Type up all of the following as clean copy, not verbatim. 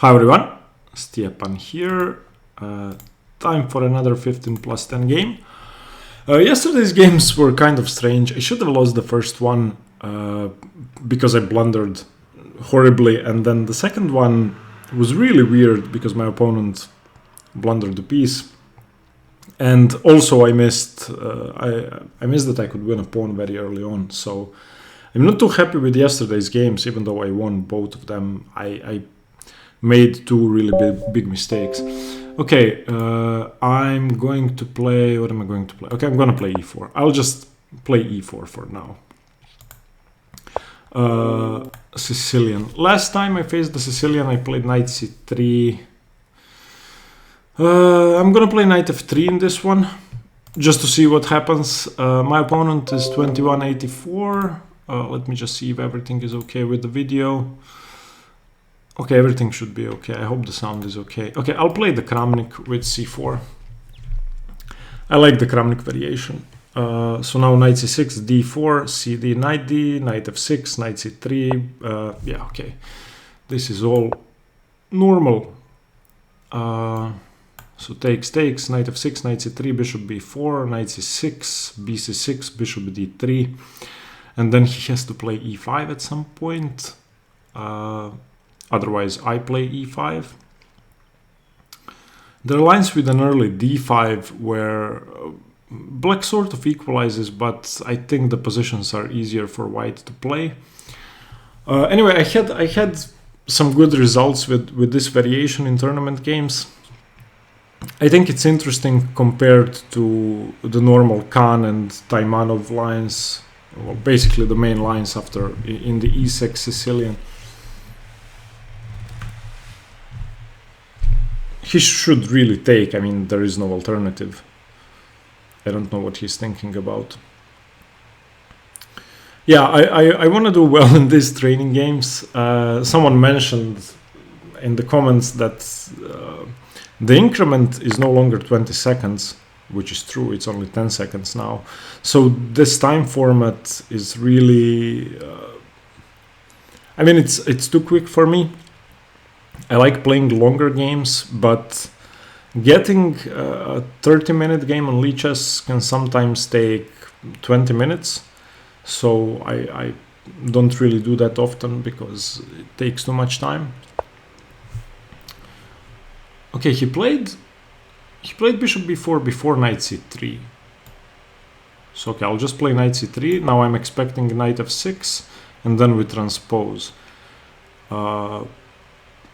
Hi everyone, Stepan here. Time for another 15 plus 10 game. Yesterday's games were kind of strange. I should have lost the first one because I blundered horribly, and then the second one was really weird because my opponent blundered the piece. And also I missed that I could win a pawn very early on, so I'm not too happy with yesterday's games, even though I won both of them. I made two really big mistakes. Okay, I'm going to play... What am I going to play? Okay, I'm going to play e4. I'll just play e4 for now. Sicilian. Last time I faced the Sicilian, I played knight c3. I'm going to play knight f3 in this one, just to see what happens. My opponent is 2184. Let me just see if everything is okay with the video. Okay, everything should be okay. I hope the sound is okay. Okay, I'll play the Kramnik with c4. I like the Kramnik variation. So now knight c6, d4, cd, knight d, knight f6, knight c3. Yeah, okay. This is all normal. So takes, knight f6, knight c3, bishop b4, knight c6, bc6, bishop d3. And then he has to play e5 at some point. Otherwise, I play e5. There are lines with an early d5 where black sort of equalizes, but I think the positions are easier for white to play. Anyway, I had some good results with this variation in tournament games. I think it's interesting compared to the normal Khan and Taimanov lines, well, basically the main lines after in the e6 Sicilian. He should really take, I mean, there is no alternative. I don't know what he's thinking about. Yeah, I want to do well in these training games. Someone mentioned in the comments that the increment is no longer 20 seconds, which is true, it's only 10 seconds now. So this time format is really... I mean, it's too quick for me. I like playing longer games, but getting a 30-minute game on Lichess can sometimes take 20 minutes. So I don't really do that often because it takes too much time. Okay, he played bishop b4 before knight c3. So okay, I'll just play knight c3. Now I'm expecting knight f6, and then we transpose.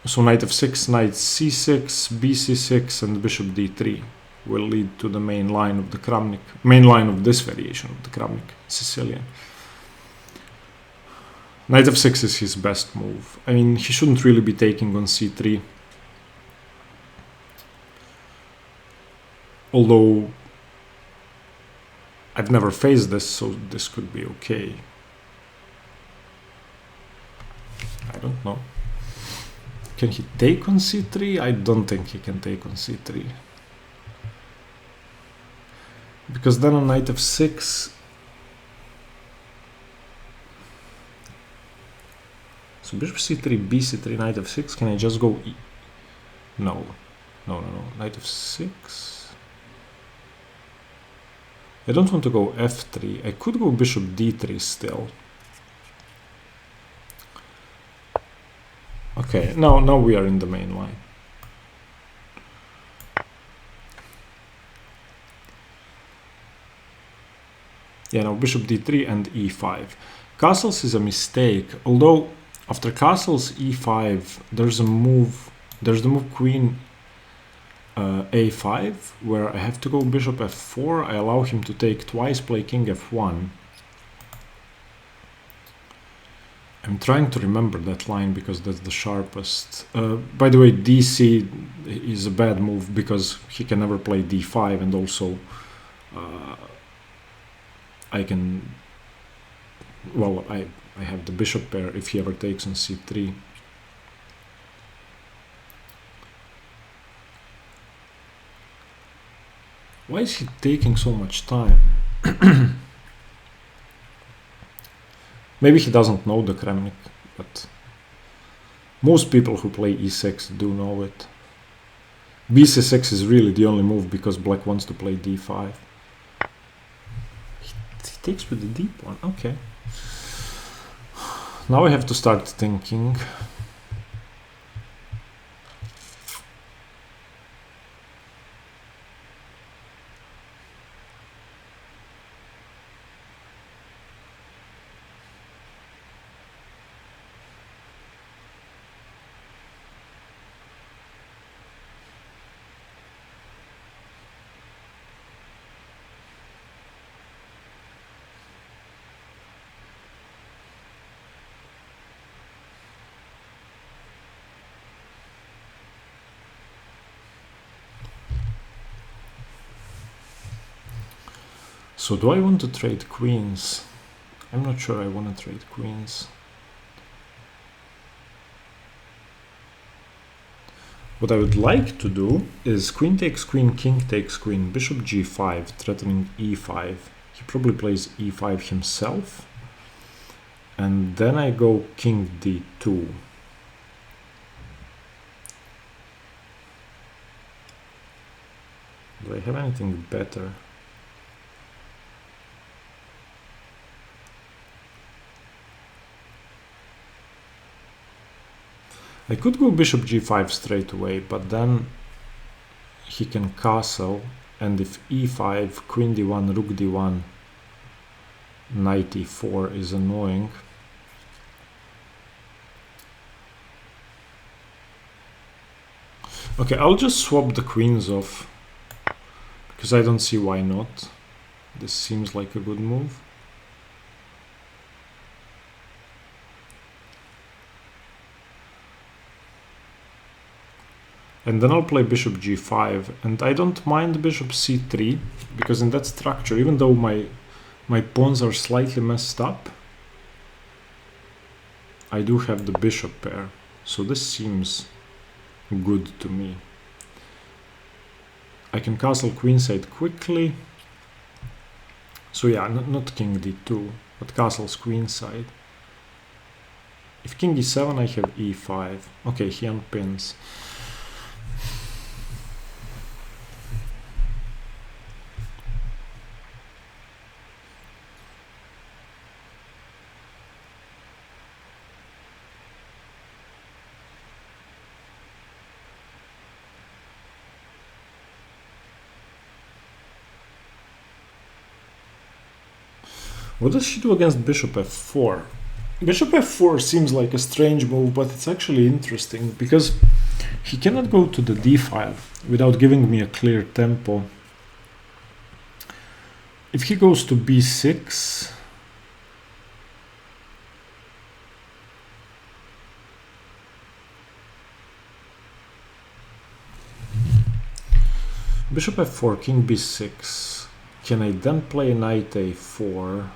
So knight f6, knight c6, bc6, and bishop d3 will lead to the main line of the Kramnik, main line of this variation of the Kramnik Sicilian. Knight f6 is his best move. I mean, he shouldn't really be taking on c3. Although I've never faced this, so this could be okay. I don't know. Can he take on c3? I don't think he can take on c3. Because then on knight f6... So bishop c3, bc3, knight f6. Can I just go e? No. No. Knight f6. I don't want to go f3. I could go bishop d3 still. Okay, now we are in the main line. Yeah, now bishop d3 and e5. Castles is a mistake, although after castles e5, there's the move queen a5, where I have to go bishop f4. I allow him to take twice, play king f1. I'm trying to remember that line because that's the sharpest. By the way, dc is a bad move because he can never play d5, and also I can... Well, I have the bishop pair if he ever takes on c3. Why is he taking so much time? Maybe he doesn't know the Kramnik, but Most people who play e6 do know it. bc6 is really the only move because black wants to play d5. He takes with the deep one, okay. Now I have to start thinking. So do I want to trade queens? I'm not sure I want to trade queens. What I would like to do is queen takes queen, king takes queen, bishop g5, threatening e5. He probably plays e5 himself. And then I go king d2. Do I have anything better? I could go bishop g5 straight away, but then he can castle, and if e5, queen d1, rook d1, knight e4 is annoying. Okay, I'll just swap the queens off, because I don't see why not. This seems like a good move. And then I'll play bishop g5, and I don't mind bishop c3, because in that structure, even though my pawns are slightly messed up, I do have the bishop pair, so this seems good to me. I can castle queenside quickly, so yeah, not king d2, but castles queenside. If king e7, I have e5. Okay, he unpins. What does she do against bishop f4? Bishop f4 seems like a strange move, but it's actually interesting because he cannot go to the d file without giving me a clear tempo. If he goes to b6, bishop f4, king b6, can I then play knight a4?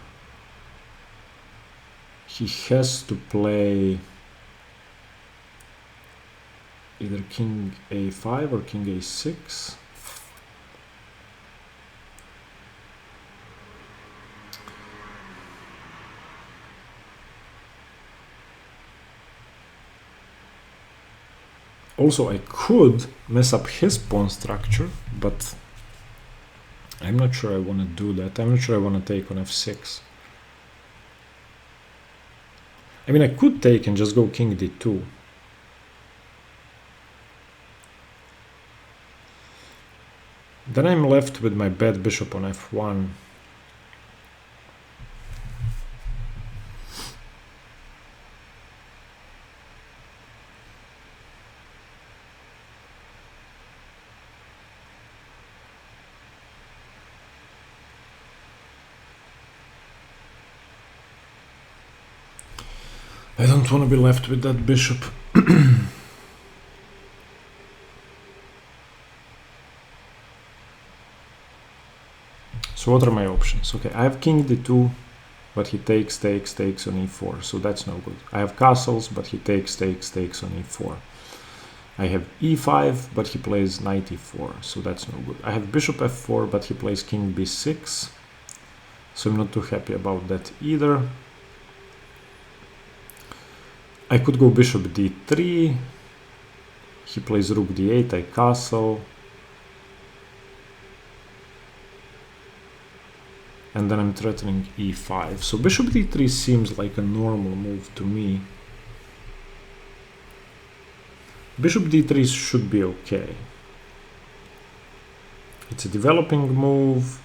He has to play either king a5 or king a6. Also, I could mess up his pawn structure, but I'm not sure I want to do that. I'm not sure I want to take on f6. I mean, I could take and just go king d2. Then I'm left with my bad bishop on f1. I don't want to be left with that bishop. So what are my options? Okay, I have king d2, but he takes on e4, so that's no good. I have castles, but he takes on e4. I have e5, but he plays knight e4, so that's no good. I have bishop f4, but he plays king b6, so I'm not too happy about that either. I could go bishop d3. He plays rook d8, I castle. And then I'm threatening e5. So bishop d3 seems like a normal move to me. Bishop d3 should be okay. It's a developing move.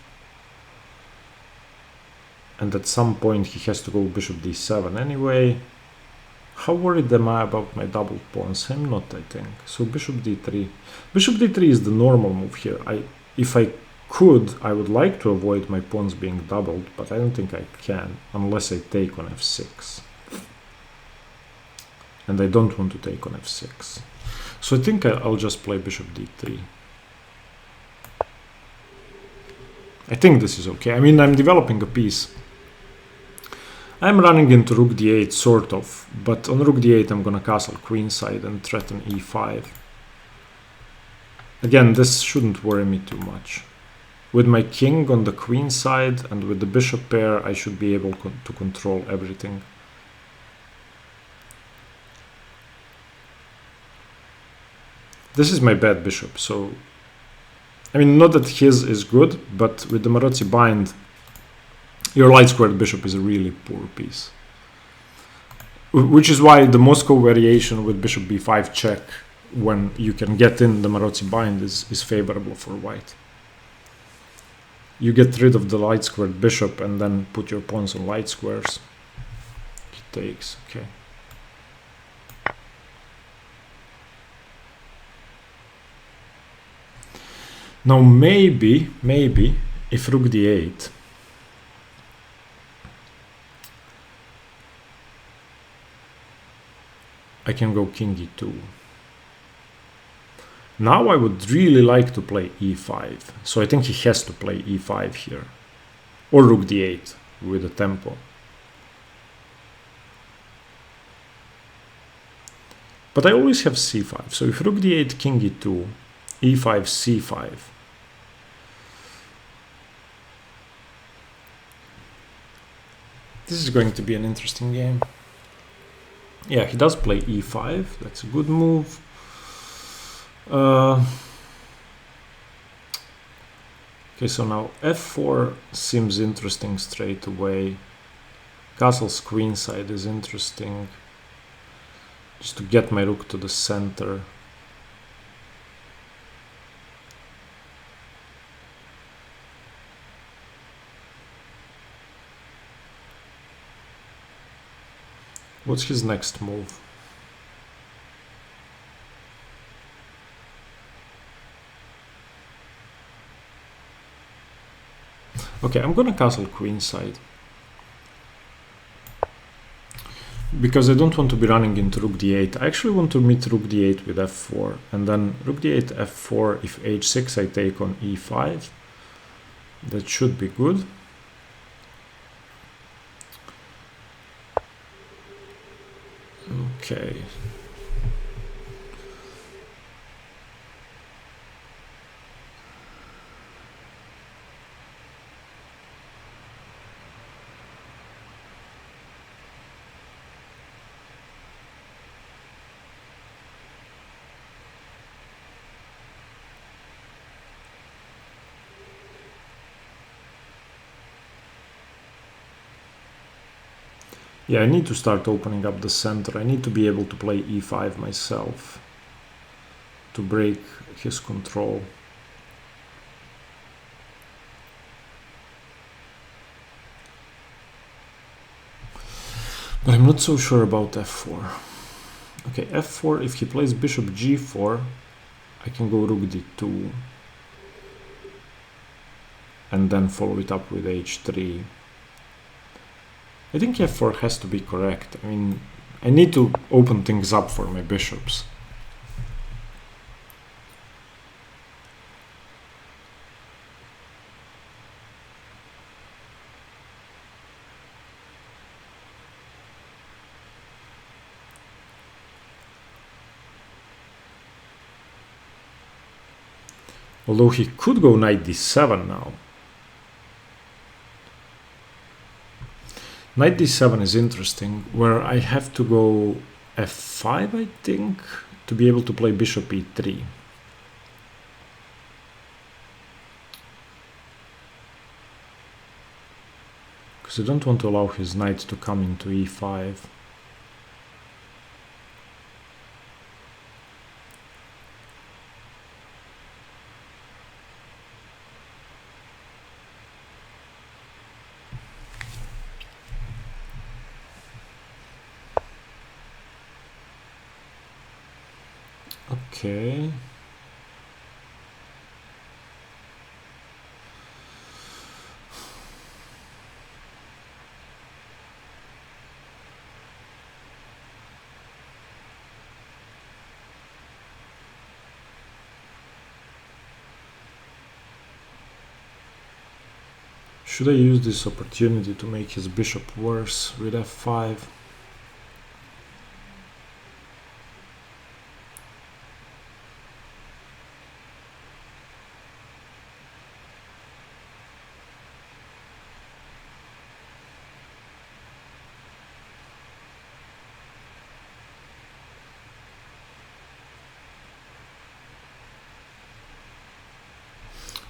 And at some point he has to go bishop d7 anyway. How worried am I about my double pawns? I'm not, I think. So bishop d3. Bishop d3 is the normal move here. If I could, I would like to avoid my pawns being doubled, but I don't think I can, unless I take on f6. And I don't want to take on f6. So I think I'll just play bishop d3. I think this is okay. I mean, I'm developing a piece. I'm running into rook d8, sort of, but on rook d8 I'm gonna castle queenside and threaten e5. Again, this shouldn't worry me too much. With my king on the queen side and with the bishop pair, I should be able to control everything. This is my bad bishop, so... I mean, not that his is good, but with the Maróczy bind, your light squared bishop is a really poor piece. Which is why the Moscow variation with bishop b5 check, when you can get in the Maróczy bind, is favorable for white. You get rid of the light squared bishop and then put your pawns on light squares. He takes, okay. Now maybe, if rook d8, I can go king e2. Now I would really like to play e5. So I think he has to play e5 here. Or rook d8 with a tempo. But I always have c5. So if rook d8, king e2, e5, c5. This is going to be an interesting game. Yeah, he does play e5. That's a good move. Okay, so now f4 seems interesting straight away. Castle's queenside is interesting. Just to get my rook to the center. What's his next move? Okay, I'm gonna castle queenside. Because I don't want to be running into rook d8. I actually want to meet rook d8 with f4. And then rook d8, f4, if h6 I take on e5. That should be good. Okay. Yeah, I need to start opening up the center. I need to be able to play e5 myself to break his control. But I'm not so sure about f4. Okay, f4, if he plays bishop g4, I can go rook d2 and then follow it up with h3. I think f4 has to be correct. I mean, I need to open things up for my bishops. Although he could go knight d7 now. Knight d7 is interesting, where I have to go f5, I think, to be able to play bishop e3. Because I don't want to allow his knight to come into e5. Okay. Should I use this opportunity to make his bishop worse with f5?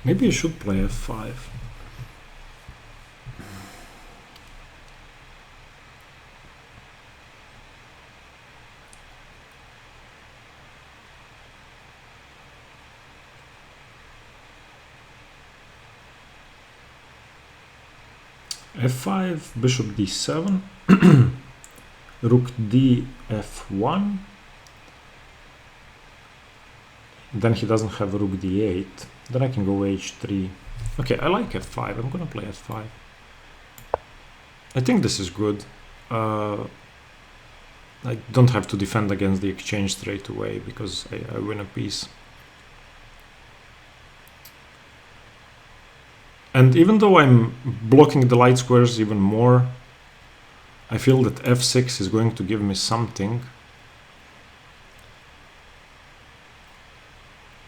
Maybe I should play f5. f5, bishop d7, rook d f1, then he doesn't have rook d8, then I can go h3. Okay, I like f5, I'm gonna play f5. I think this is good. I don't have to defend against the exchange straight away because I win a piece. And even though I'm blocking the light squares even more, I feel that f6 is going to give me something.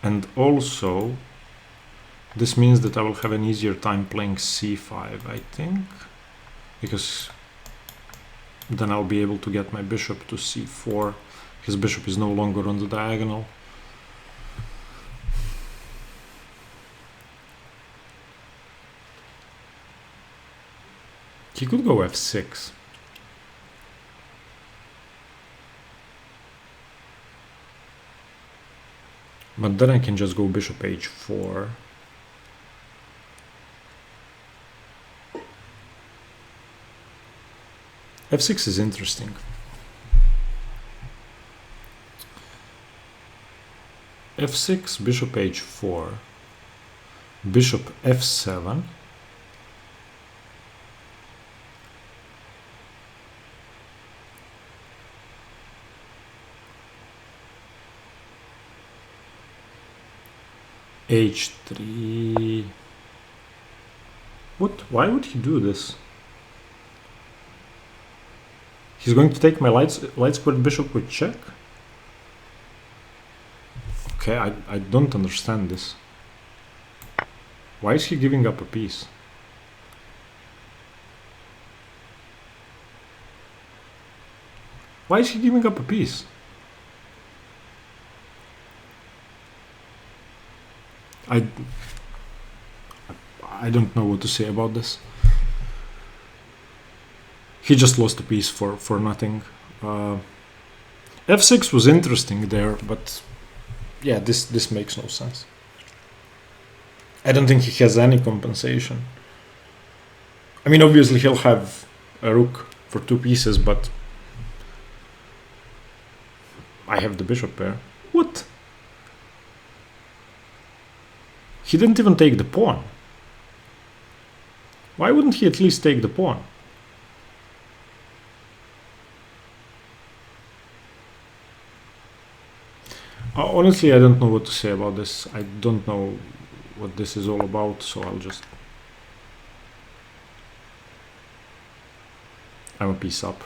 And also, this means that I will have an easier time playing c5, I think. Because then I'll be able to get my bishop to c4. His bishop is no longer on the diagonal. He could go f6. But then I can just go bishop h4. f6 is interesting. f6, bishop h4, bishop f7, h3. What? Why would he do this? He's going to take my light squared bishop with check? Okay, I don't understand this. Why is he giving up a piece? Why is he giving up a piece? I don't know what to say about this. He just lost a piece for nothing. f6 was interesting there, but yeah, this makes no sense. I don't think he has any compensation. I mean, obviously he'll have a rook for two pieces, but I have the bishop pair. What? He didn't even take the pawn. Why wouldn't he at least take the pawn? Honestly, I don't know what to say about this. I don't know what this is all about, so I'm a piece up.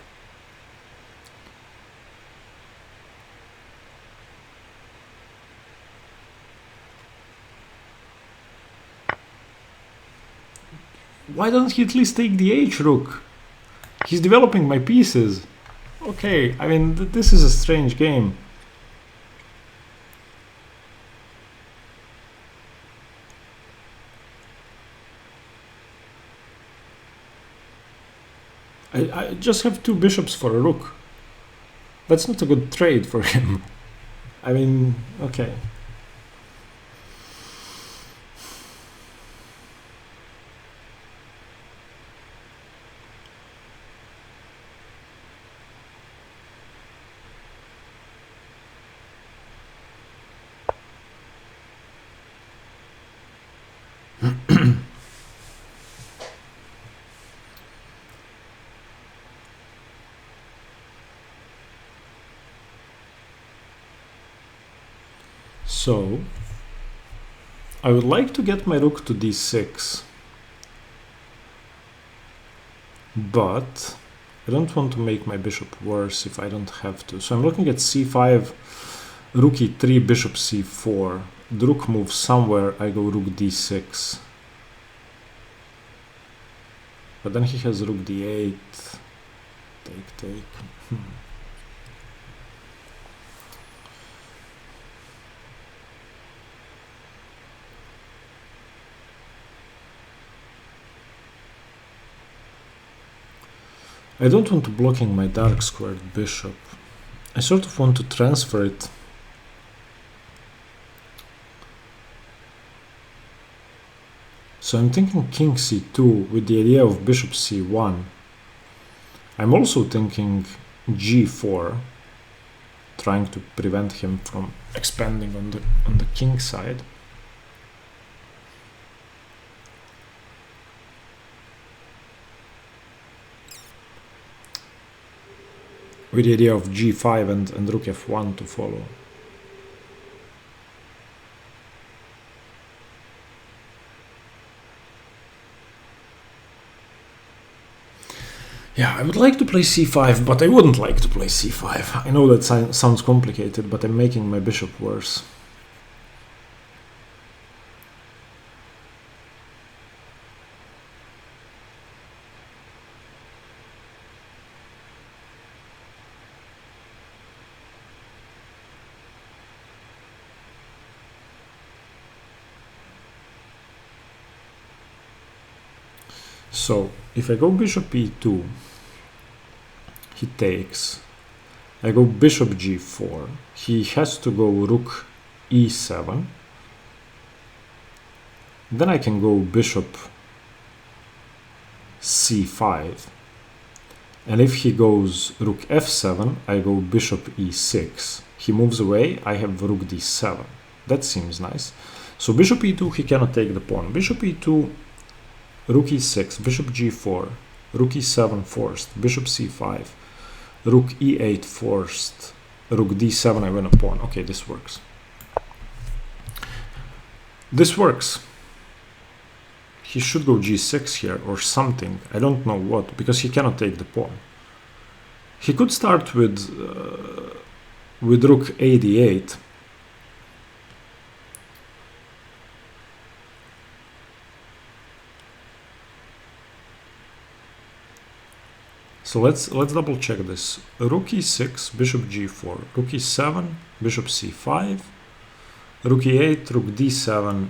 Why doesn't he at least take the h rook? He's developing my pieces. Okay, I mean, this is a strange game. I just have 2 bishops for a rook. That's not a good trade for him. I mean, okay. So, I would like to get my rook to d6, but I don't want to make my bishop worse if I don't have to. So I'm looking at c5, rook e3, bishop c4. The rook moves somewhere, I go rook d6. But then he has rook d8. Take. I don't want to blocking my dark squared bishop. I sort of want to transfer it. So I'm thinking king c2 with the idea of bishop c1. I'm also thinking g4, trying to prevent him from expanding on the king side. With the idea of g5 and rook f1 to follow. Yeah, I would like to play c5, but I wouldn't like to play c5. I know that sounds complicated, but I'm making my bishop worse. So, if I go bishop e2, he takes. I go bishop g4. He has to go rook e7. Then I can go bishop c5. And if he goes rook f7, I go bishop e6. He moves away, I have rook d7. That seems nice. So bishop e2, he cannot take the pawn. Bishop e2, rook e6, bishop g4, rook e7 forced, bishop c5, rook e8 forced, rook d7, I win a pawn. Okay, this works. This works. He should go g6 here or something. I don't know what, because he cannot take the pawn. He could start with rook a d8. So let's double check this. Rook e6, bishop g4, rook e7, bishop c5, rook e8, rook d7,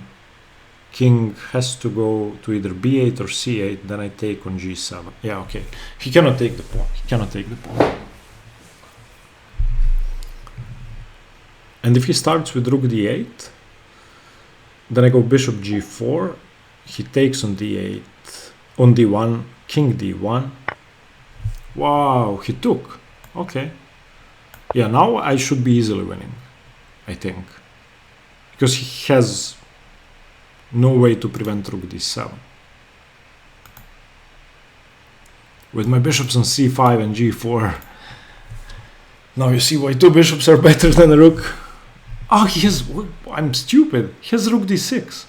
king has to go to either b8 or c8, then I take on g7. Yeah, okay. He cannot take the pawn. He cannot take the pawn. And if he starts with rook d8, then I go bishop g4, he takes on d8, on d1, king d1. Wow, he took. Okay. Yeah, now I should be easily winning, I think. Because he has no way to prevent rook d7. With my bishops on c5 and g4. Now you see why 2 bishops are better than a rook. Oh, he has... I'm stupid. He has rook d6.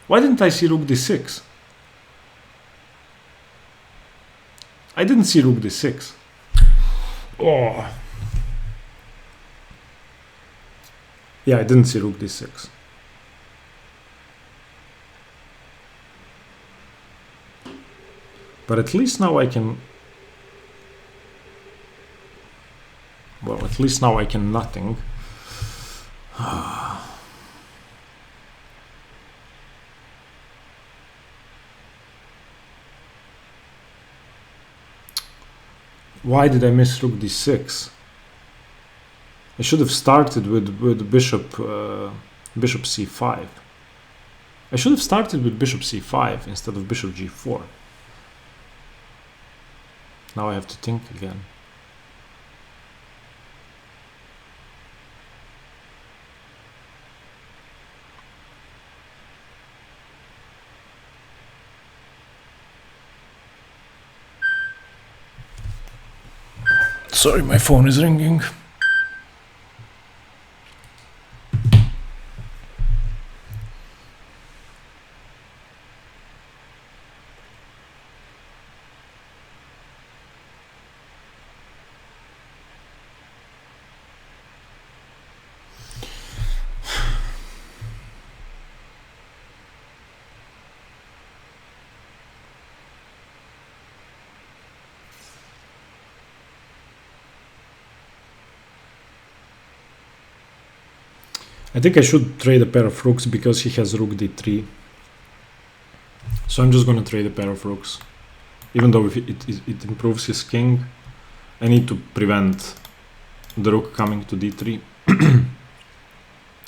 Why didn't I see rook d6? I didn't see rook d6. Oh. Yeah, I didn't see rook d6. But at least now I can Well, at least now I can nothing. Why did I miss rook d6? I should have started with bishop c5. I should have started with bishop c5 instead of bishop g4. Now I have to think again. Sorry, my phone is ringing. I think I should trade a pair of rooks because he has rook d3. So I'm just going to trade a pair of rooks. Even though if it improves his king, I need to prevent the rook coming to d3.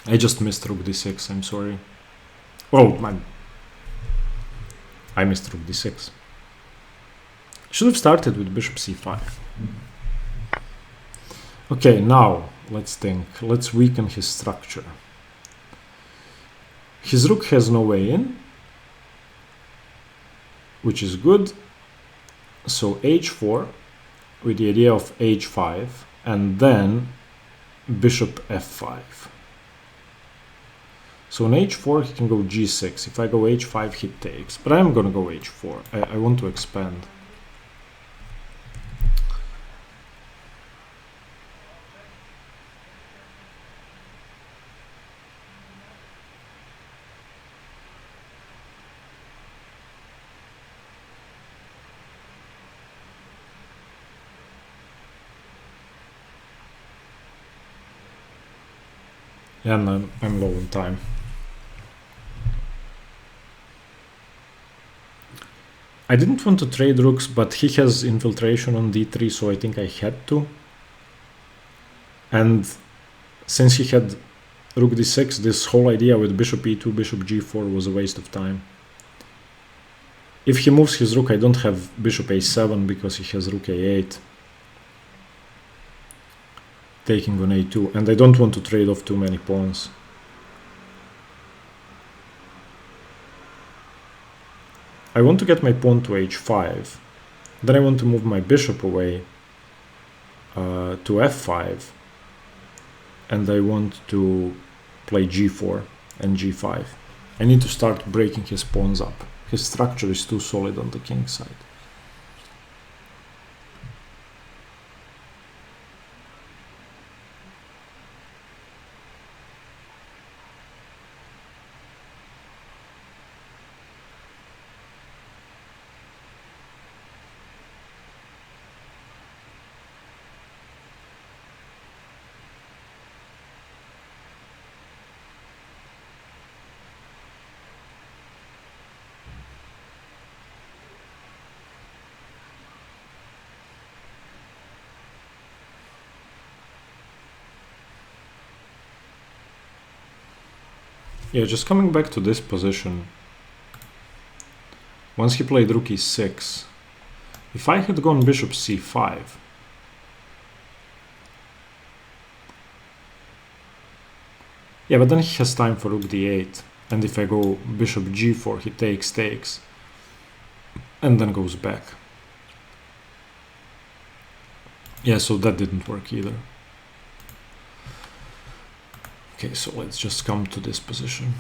I just missed rook d6, I'm sorry. Oh, man. I missed rook d6. Should have started with bishop c5. Okay, now let's think. Let's weaken his structure. His rook has no way in, which is good. So h4 with the idea of h5 and then bishop f5. So on h4 he can go g6. If I go h5 he takes, but I'm gonna go h4. I want to expand. Yeah, and I'm low on time. I didn't want to trade rooks, but he has infiltration on d3, so I think I had to. And since he had rook d6, this whole idea with bishop e2, bishop g4 was a waste of time. If he moves his rook, I don't have bishop a7 because he has rook a8. Taking on a2, and I don't want to trade off too many pawns. I want to get my pawn to h5, then I want to move my bishop away to f5, and I want to play g4 and g5. I need to start breaking his pawns up. His structure is too solid on the king side. Yeah, just coming back to this position. Once he played rook e6, if I had gone bishop c5, yeah, but then he has time for rook d8, and if I go bishop g4, he takes, and then goes back. Yeah, so that didn't work either. Okay, so let's just come to this position.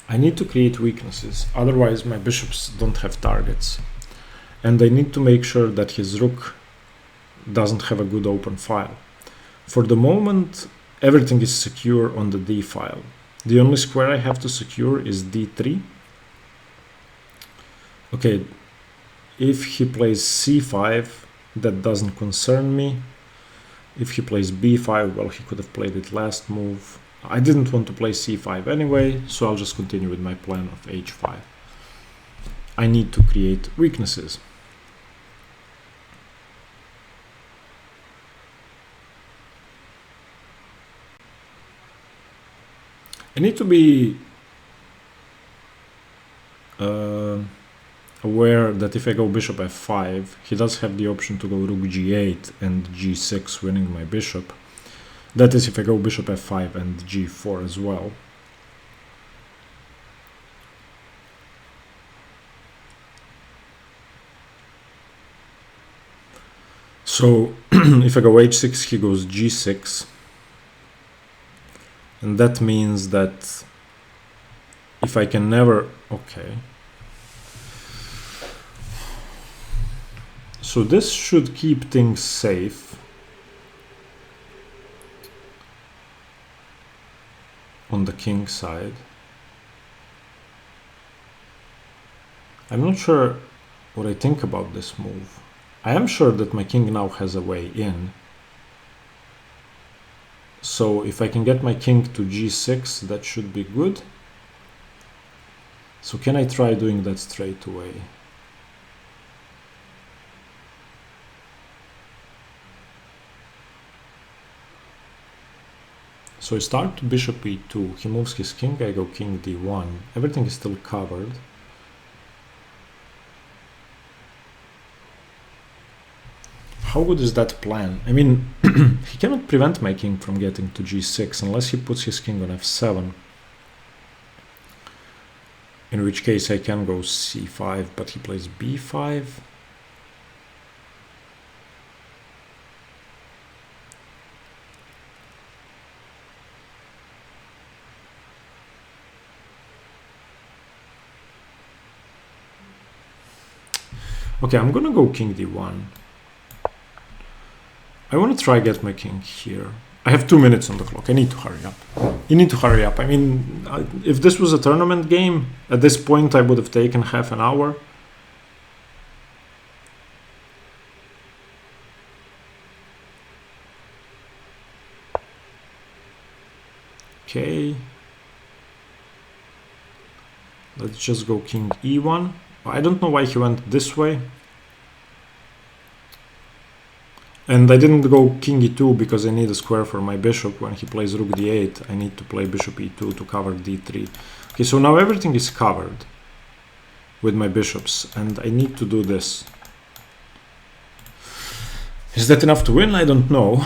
I need to create weaknesses, otherwise my bishops don't have targets. And I need to make sure that his rook doesn't have a good open file. For the moment, everything is secure on the d file. The only square I have to secure is d3. Okay, if he plays c5, that doesn't concern me. If he plays b5, well, he could have played it last move. I didn't want to play c5 anyway, so I'll just continue with my plan of h5. I need to create weaknesses. I need to be aware that if I go bishop f5, he does have the option to go rook g8 and g6, winning my bishop. That is if I go bishop f5 and g4 as well. So if I go h6, he goes g6. And that means that if I can never... Okay. So this should keep things safe on the king side. I'm not sure what I think about this move. I am sure that my king now has a way in. So if I can get my king to g6, that should be good. So can I try doing that straight away? So I start bishop e2, he moves his king, I go king d1, everything is still covered. How good is that plan? I mean, he cannot prevent my king from getting to g6 unless he puts his king on f7. In which case I can go c5, but he plays b5. Okay, I'm gonna go king d1. I want to try get my king here. I have 2 minutes on the clock. I need to hurry up. You need to hurry up. I mean, if this was a tournament game, at this point I would have taken half an hour. Okay. Let's just go king e1. I don't know why he went this way. And I didn't go king e2 because I need a square for my bishop. When he plays rook d8, I need to play bishop e2 to cover d3. Okay, so now everything is covered with my bishops, and I need to do this. Is that enough to win? I don't know.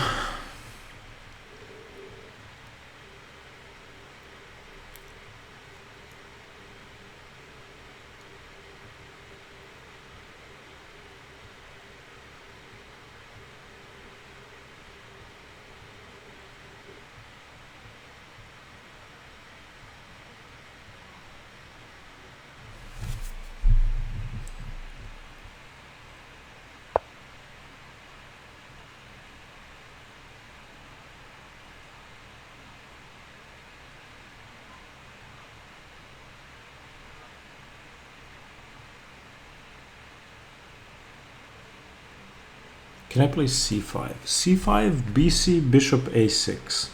Can I play c5? c5, bc, bishop a6.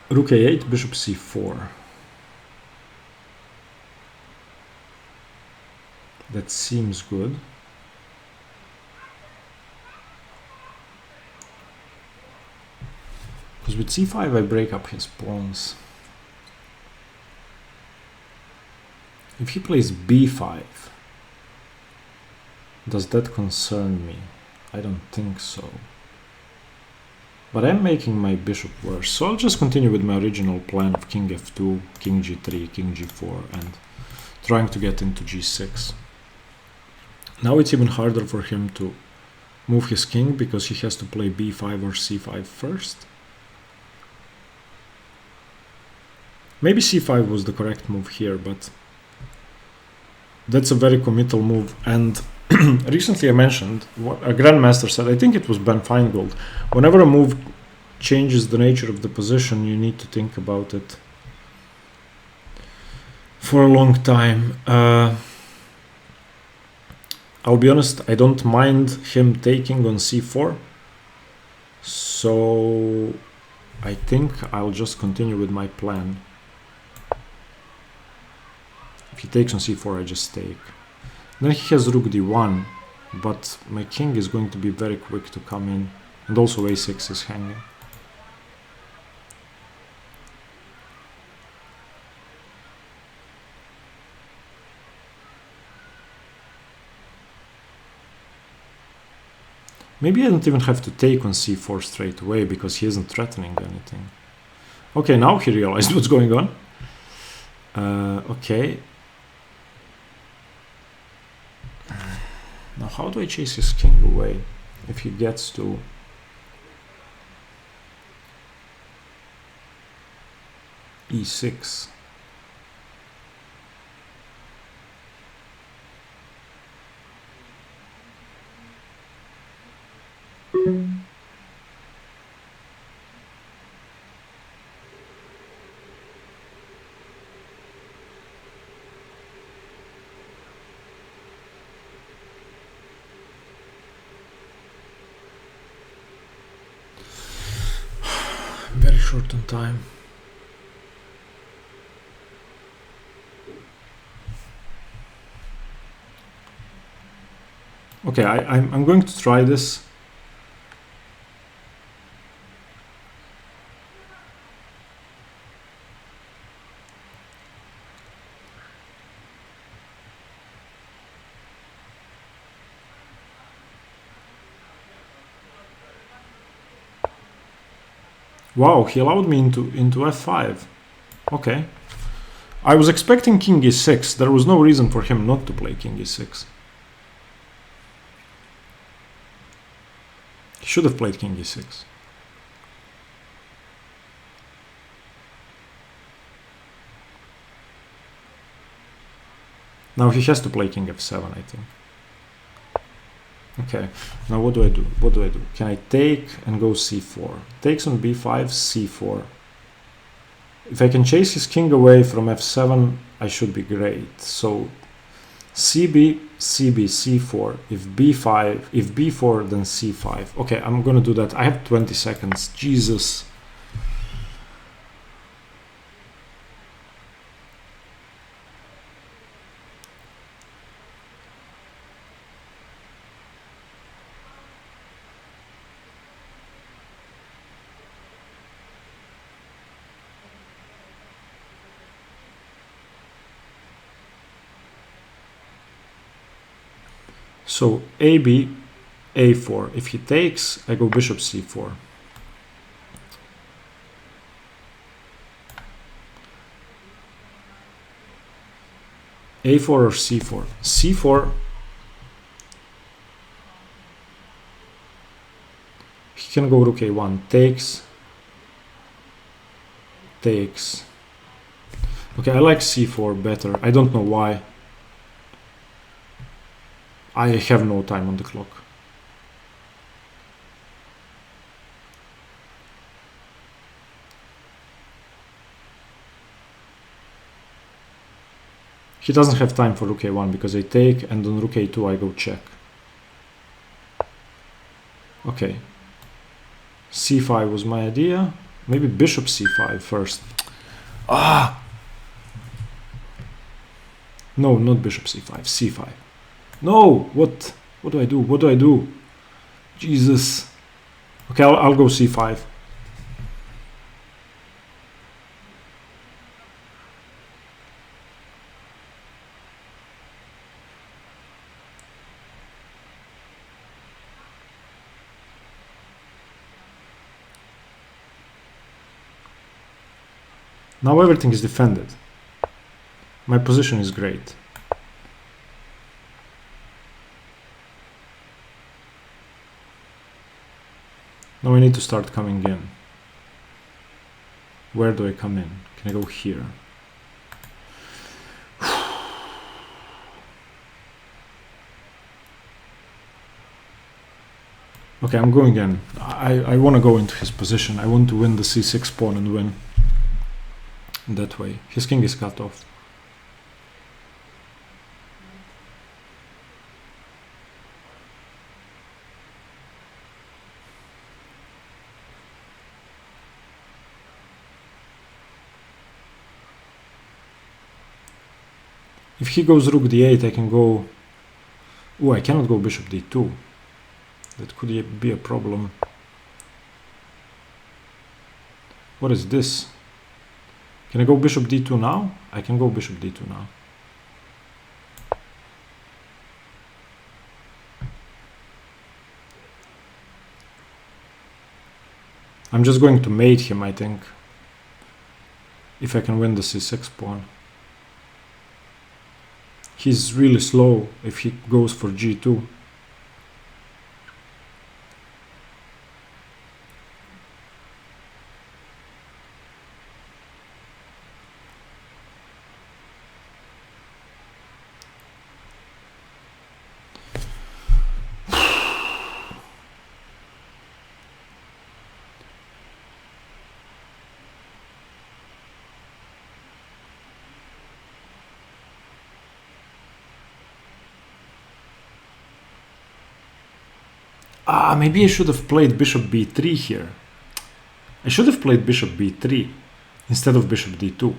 Rook a8, bishop c4. That seems good. Because with c5 I break up his pawns. If he plays b5, does that concern me? I don't think so. But I'm making my bishop worse, so I'll just continue with my original plan of king f2, king g3, king g4, and trying to get into g6. Now it's even harder for him to move his king because he has to play b5 or c5 first. Maybe c5 was the correct move here, but that's a very committal move. And recently I mentioned what a grandmaster said, I think it was Ben Feingold, whenever a move changes the nature of the position, you need to think about it for a long time. I'll be honest, I don't mind him taking on c4, so I think I'll just continue with my plan. If he takes on c4, I just take. Then he has rook d1, but my king is going to be very quick to come in, and also a6 is hanging. Maybe I don't even have to take on c4 straight away because he isn't threatening anything. Okay, now he realized what's going on. Okay. Now how do I chase his king away if he gets to... e6? Very short on time. Okay, I'm going to try this. Wow, he allowed me into f5. Okay. I was expecting king e6. There was no reason for him not to play king e6. He should have played king e6. Now he has to play king f7, I think. Okay, now what do I do? What do I do? Can I take and go c4? Takes on b5, c4. If I can chase his king away from f7, I should be great. So cb, cb, c4. If b5, if b4, then c5. Okay, I'm gonna do that. I have 20 seconds. Jesus. So AB, A4. If he takes, I go bishop C4. A4 or C4? C4. He can go rook A1. Takes. Takes. Okay, I like C4 better. I don't know why. I have no time on the clock. He doesn't have time for rook a1 because I take, and on rook a2 I go check. Okay. c5 was my idea. Maybe bishop c5 first. Ah! No, not bishop c5, c5. No! What do I do? What do I do? Jesus. Okay, I'll go c5. Now everything is defended. My position is great. Now I need to start coming in. Where do I come in? Can I go here? Okay, I'm going in. I want to go into his position. I want to win the c6 pawn and win. That way. His king is cut off. If he goes rook d8, I can go... Oh, I cannot go bishop d2. That could be a problem. What is this? Can I go bishop d2 now? I can go bishop d2 now. I'm just going to mate him, I think. If I can win the c6 pawn. He's really slow if he goes for g2. Maybe I should have played bishop b3 here. I should have played bishop b3 instead of bishop d2.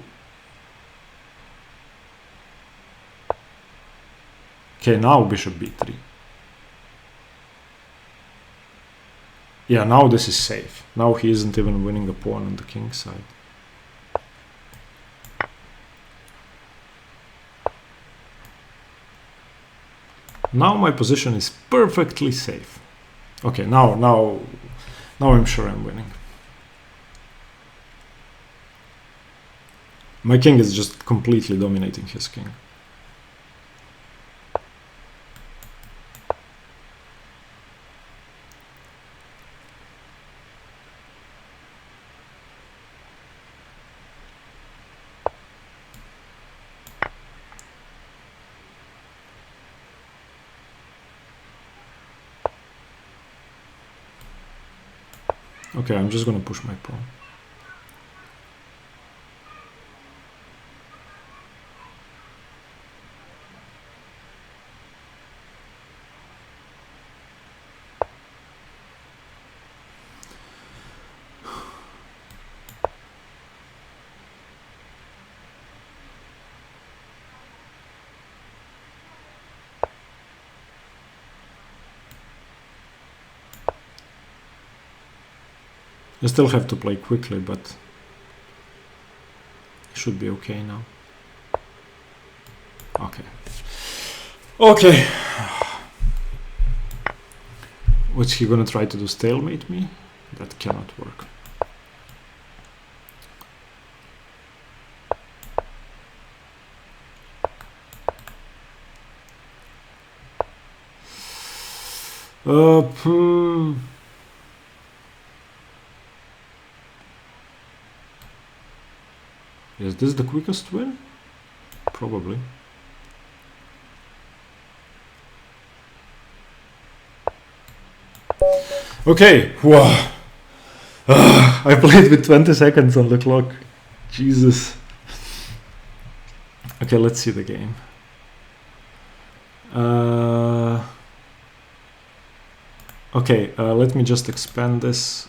Okay, now bishop b3. Yeah, now this is safe. Now he isn't even winning a pawn on the king side. Now my position is perfectly safe. Okay, now I'm sure I'm winning. My king is just completely dominating his king. Okay, I'm just gonna push my pawn. I still have to play quickly, but it should be okay now. Okay. Okay. What's he gonna try to do? Stalemate me? That cannot work. Is this the quickest win? Probably. Okay, wow. I played with 20 seconds on the clock. Jesus. Okay, let's see the game. Okay, let me just expand this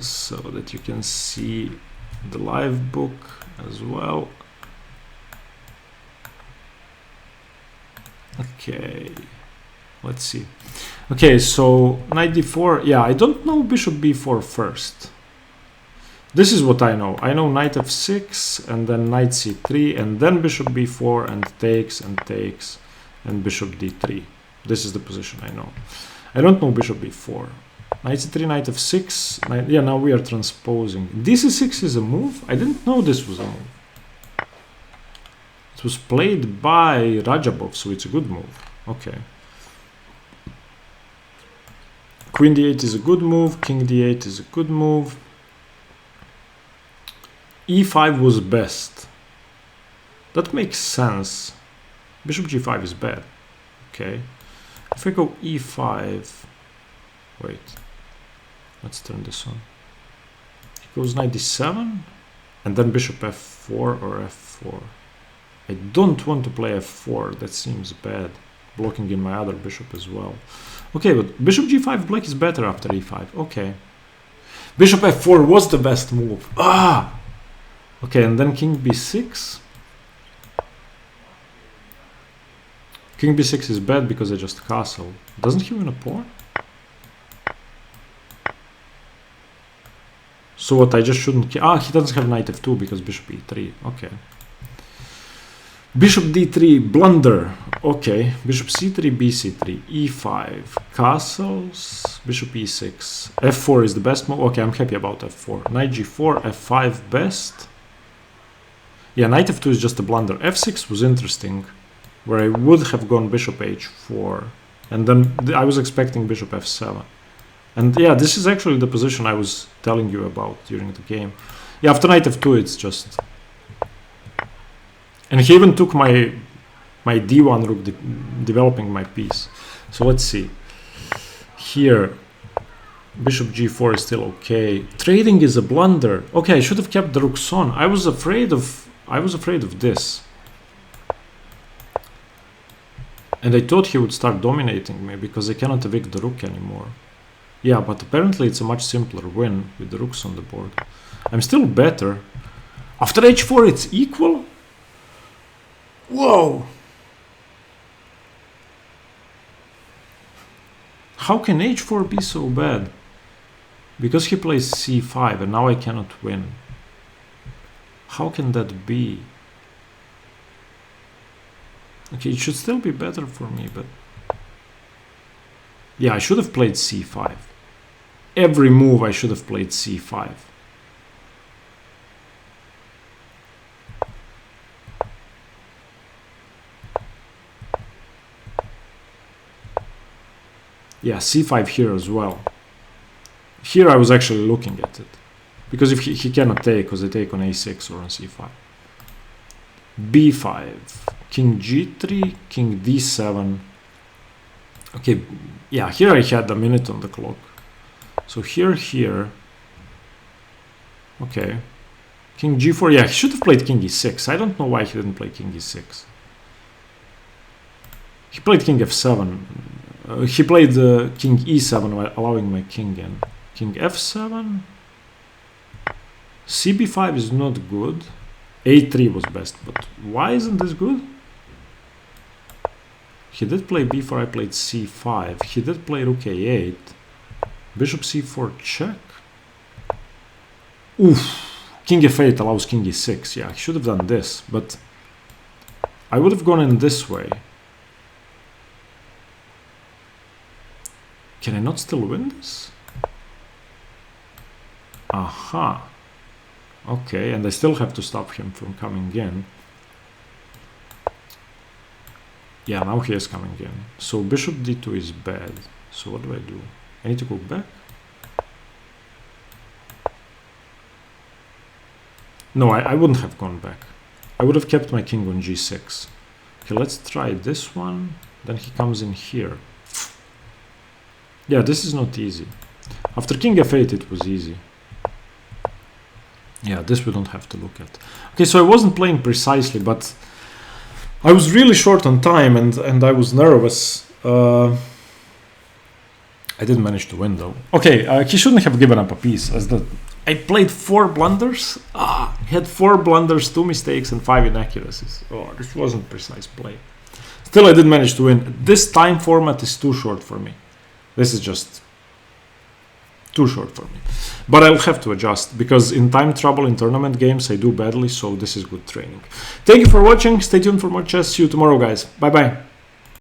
so that you can see the live book as well. Okay, let's see. Okay, so knight d4. Yeah, I don't know bishop b4 first. This is what I know. I know knight f6 and then knight c3 and then bishop b4 and takes and bishop d3. This is the position I know. I don't know bishop b4. Knight c3, knight f6. Yeah, now we are transposing. dc6 is a move? I didn't know this was a move. It was played by Rajabov, so it's a good move. Okay. Queen d8 is a good move. King d8 is a good move. e5 was best. That makes sense. Bishop g5 is bad. Okay. If I go e5... Wait. Let's turn this on. He goes knight d7, and then bishop f4 or f4. I don't want to play f4, that seems bad. Blocking in my other bishop as well. Okay, but bishop g5 black is better after e5. Okay. Bishop f4 was the best move. Ah! Okay, and then king b6. King b6 is bad because I just castle. Doesn't he win a pawn? So what, I just shouldn't... Ah, he doesn't have knight f2 because bishop e3. Okay. Bishop d3, blunder. Okay. Bishop c3, bc3, e5. Castles. Bishop e6. f4 is the best move. Okay, I'm happy about f4. Knight g4, f5 best. Yeah, knight f2 is just a blunder. f6 was interesting, where I would have gone bishop h4. And then I was expecting bishop f7. And yeah, this is actually the position I was telling you about during the game. Yeah, after knight f2, it's just... And he even took my d1 rook, developing my piece. So let's see. Here, bishop g4 is still okay. Trading is a blunder. Okay, I should have kept the rooks on. I was afraid of this. And I thought he would start dominating me because I cannot evict the rook anymore. Yeah, but apparently it's a much simpler win with the rooks on the board. I'm still better. After h4 it's equal? Whoa! How can h4 be so bad? Because he plays c5 and now I cannot win. How can that be? Okay, it should still be better for me, but... Yeah, I should have played c5. Every move I should have played c5. Yeah, c5 here as well. Here I was actually looking at it. Because if he cannot take, because I take on a6 or on c5. b5, king g3, king d7. Okay, yeah, here I had a minute on the clock. So here. Okay. King g4, yeah, he should have played king e6. I don't know why he didn't play king e6. He played king f7. He played king e7 while allowing my king in. King f7. cb5 is not good. a3 was best, but why isn't this good? He did play b4, I played c5. He did play rook a8. Bishop c4 check. Oof. King f8 allows king e6. Yeah, I should have done this, but I would have gone in this way. Can I not still win this? Aha. Okay, and I still have to stop him from coming in. Yeah, now he is coming in. So bishop d2 is bad. So what do I do? I need to go back? No, I wouldn't have gone back. I would have kept my king on g6. Okay, let's try this one. Then he comes in here. Yeah, this is not easy. After king f8 it was easy. Yeah, this we don't have to look at. Okay, so I wasn't playing precisely, but I was really short on time and I was nervous. I didn't manage to win though. Okay, he shouldn't have given up a piece. I played 4 blunders. He had 4 blunders, 2 mistakes and 5 inaccuracies. Oh, this wasn't precise play. Still, I did manage to win. This time format is too short for me. This is just too short for me. But I'll have to adjust because in time trouble in tournament games I do badly, so this is good training. Thank you for watching. Stay tuned for more chess. See you tomorrow, guys. Bye bye.